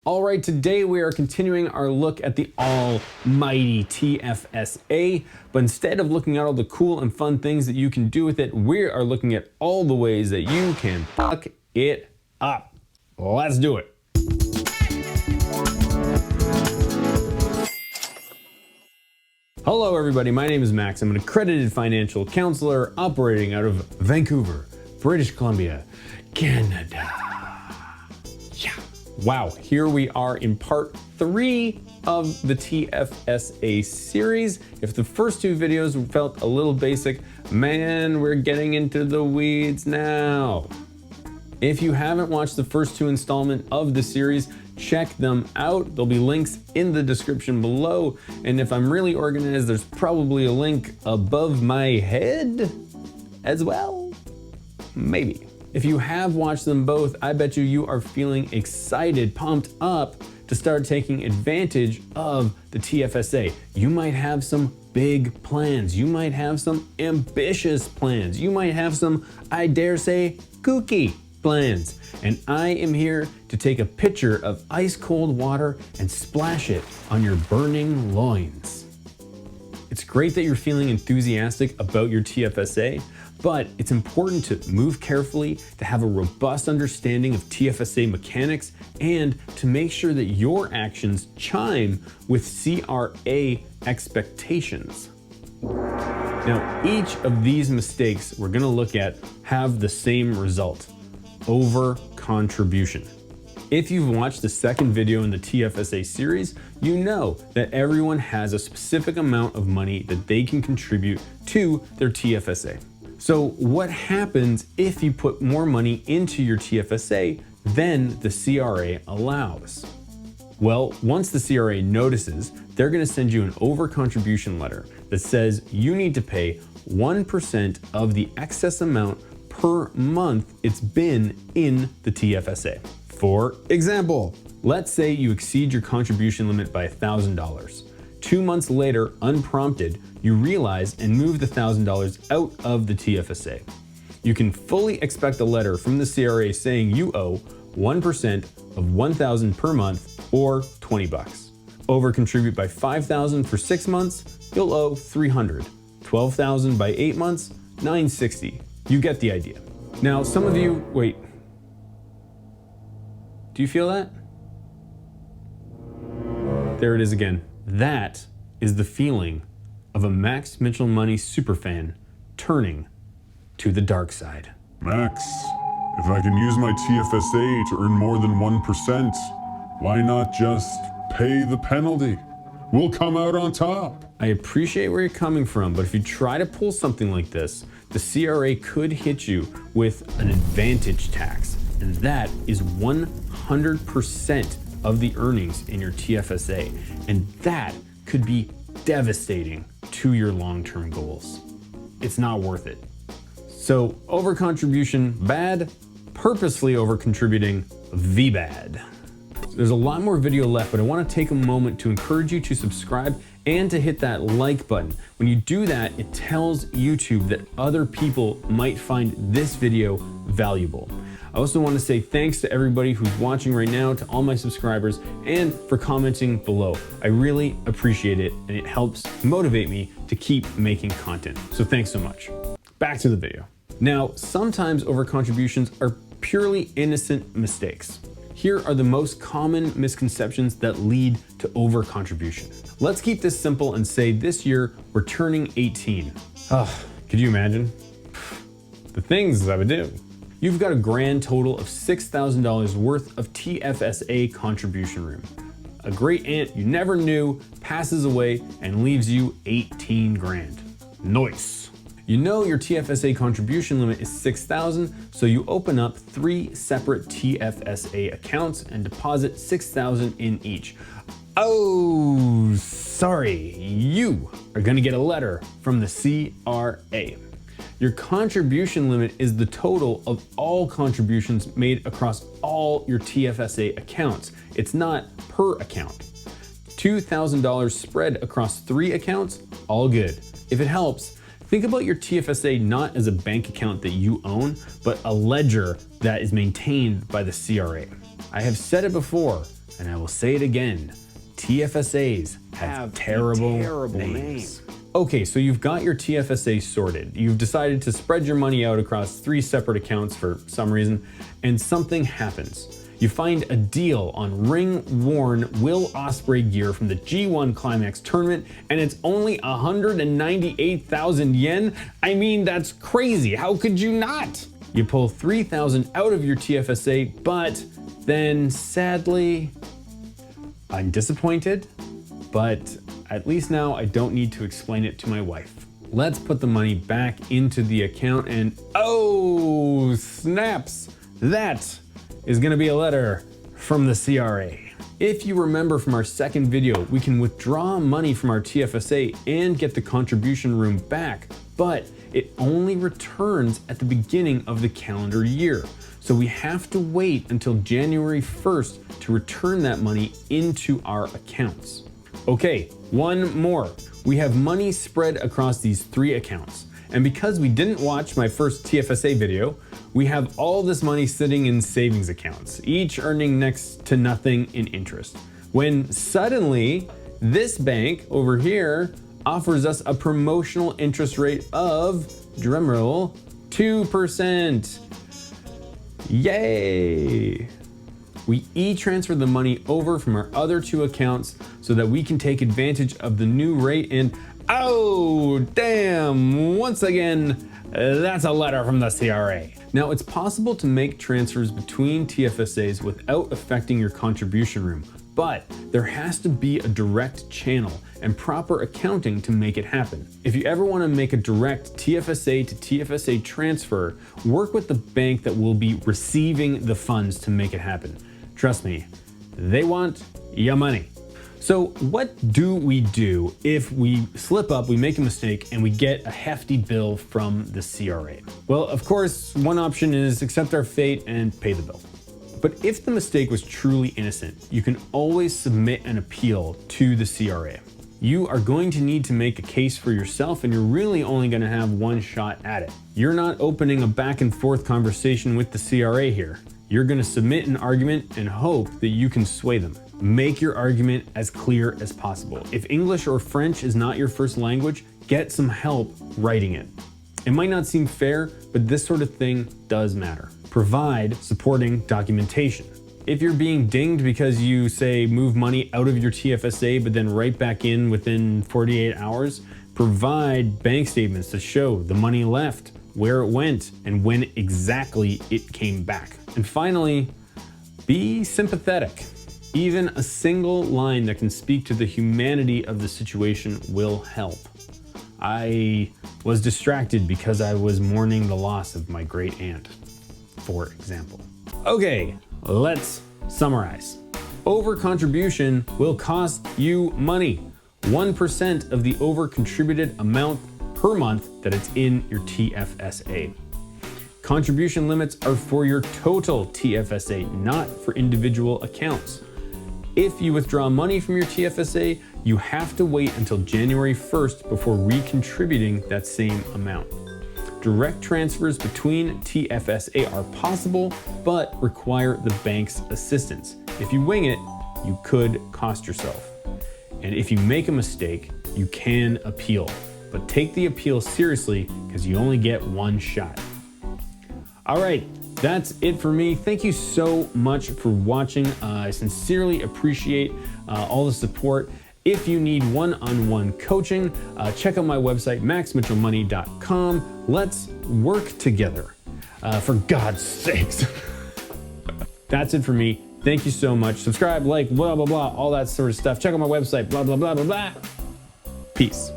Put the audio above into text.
All right, today we are continuing our look at the almighty TFSA, but instead of looking at all the cool and fun things that you can do with it, we are looking at all the ways that you can fuck it up. Let's do it. Hello everybody, my name is Max. I'm an accredited financial counselor operating out of Vancouver, British Columbia, Canada. Yeah. Wow, here we are in part 3 of the TFSA series. If the first 2 videos felt a little basic, man, we're getting into the weeds now. If you haven't watched the first 2 installments of the series, check them out. There'll be links in the description below. And if I'm really organized, there's probably a link above my head as well. Maybe. If you have watched them both, I bet you are feeling excited, pumped up to start taking advantage of the TFSA. You might have some big plans. You might have some ambitious plans. You might have some, I dare say, kooky plans. And I am here to take a pitcher of ice cold water and splash it on your burning loins. It's great that you're feeling enthusiastic about your TFSA, but it's important to move carefully, to have a robust understanding of TFSA mechanics, and to make sure that your actions chime with CRA expectations. Now, each of these mistakes we're gonna look at have the same result: over contribution. If you've watched the second video in the TFSA series, you know that everyone has a specific amount of money that they can contribute to their TFSA. So what happens if you put more money into your TFSA than the CRA allows? Well, once the CRA notices, they're gonna send you an over contribution letter that says you need to pay 1% of the excess amount per month it's been in the TFSA. For example, let's say you exceed your contribution limit by $1,000. 2 months later, unprompted, you realize and move the $1,000 out of the TFSA. You can fully expect a letter from the CRA saying you owe 1% of $1,000 per month, or 20 bucks. Over contribute by $5,000 for 6 months, you'll owe $300. $12,000 by 8 months, $960. You get the idea. Now, some of you, wait. Do you feel that? There it is again. That is the feeling of a Max Mitchell Money superfan turning to the dark side. Max, if I can use my TFSA to earn more than 1%, why not just pay the penalty? We'll come out on top. I appreciate where you're coming from, but if you try to pull something like this, the CRA could hit you with an advantage tax, and that is 100% of the earnings in your TFSA, and that could be devastating to your long-term goals. It's not worth it. So over-contribution, bad. Purposefully over-contributing, bad. There's a lot more video left, but I want to take a moment to encourage you to subscribe and to hit that like button. When you do that, it tells YouTube that other people might find this video valuable. I also want to say thanks to everybody who's watching right now, to all my subscribers, and for commenting below. I really appreciate it, and it helps motivate me to keep making content. So thanks so much. Back to the video. Now, sometimes over-contributions are purely innocent mistakes. Here are the most common misconceptions that lead to over-contribution. Let's keep this simple and say this year we're turning 18. Could you imagine? The things I would do. You've got a grand total of $6,000 worth of TFSA contribution room. A great aunt you never knew passes away and leaves you 18 grand. Nice. You know your TFSA contribution limit is $6,000, so you open up 3 separate TFSA accounts and deposit $6,000 in each. Oh, sorry, you are gonna get a letter from the CRA. Your contribution limit is the total of all contributions made across all your TFSA accounts. It's not per account. $2,000 spread across 3 accounts, all good. If it helps, think about your TFSA not as a bank account that you own, but a ledger that is maintained by the CRA. I have said it before, And I will say it again, TFSAs have terrible names. Okay, so you've got your TFSA sorted. You've decided to spread your money out across 3 separate accounts for some reason, and something happens. You find a deal on ring-worn Will Ospreay gear from the G1 Climax tournament, and it's only 198,000 yen? I mean, that's crazy. How could you not? You pull 3,000 out of your TFSA, but then sadly, I'm disappointed, but at least now I don't need to explain it to my wife. Let's put the money back into the account and oh, snaps! That is gonna be a letter from the CRA. If you remember from our second video, we can withdraw money from our TFSA and get the contribution room back, but it only returns at the beginning of the calendar year. So we have to wait until January 1st to return that money into our accounts. Okay, one more. We have money spread across these 3 accounts. And because we didn't watch my first TFSA video, we have all this money sitting in savings accounts, each earning next to nothing in interest. When suddenly, this bank over here offers us a promotional interest rate of, drumroll, 2%. Yay! We e-transfer the money over from our other 2 accounts so that we can take advantage of the new rate and oh, damn, once again, that's a letter from the CRA. Now, it's possible to make transfers between TFSAs without affecting your contribution room, but there has to be a direct channel and proper accounting to make it happen. If you ever want to make a direct TFSA to TFSA transfer, work with the bank that will be receiving the funds to make it happen. Trust me, they want your money. So what do we do if we slip up, we make a mistake, and we get a hefty bill from the CRA? Well, of course, one option is accept our fate and pay the bill. But if the mistake was truly innocent, you can always submit an appeal to the CRA. You are going to need to make a case for yourself, and you're really only going to have one shot at it. You're not opening a back and forth conversation with the CRA here. You're going to submit an argument and hope that you can sway them. Make your argument as clear as possible. If English or French is not your first language, get some help writing it. It might not seem fair, but this sort of thing does matter. Provide supporting documentation. If you're being dinged because you say move money out of your TFSA but then right back in within 48 hours, provide bank statements to show the money left, where it went, and when exactly it came back. And finally, be sympathetic. Even a single line that can speak to the humanity of the situation will help. I was distracted because I was mourning the loss of my great aunt, for example. Okay, let's summarize. Over-contribution will cost you money. 1% of the over-contributed amount per month that it's in your TFSA. Contribution limits are for your total TFSA, not for individual accounts. If you withdraw money from your TFSA, you have to wait until January 1st before recontributing that same amount. Direct transfers between TFSA are possible, but require the bank's assistance. If you wing it, you could cost yourself. And if you make a mistake, you can appeal. But take the appeal seriously because you only get one shot. All right, that's it for me. Thank you so much for watching. I sincerely appreciate all the support. If you need one-on-one coaching, check out my website, maxmitchellmoney.com. Let's work together, for God's sakes. That's it for me. Thank you so much. Subscribe, like, blah, blah, blah, all that sort of stuff. Check out my website, blah, blah, blah, blah, blah. Peace.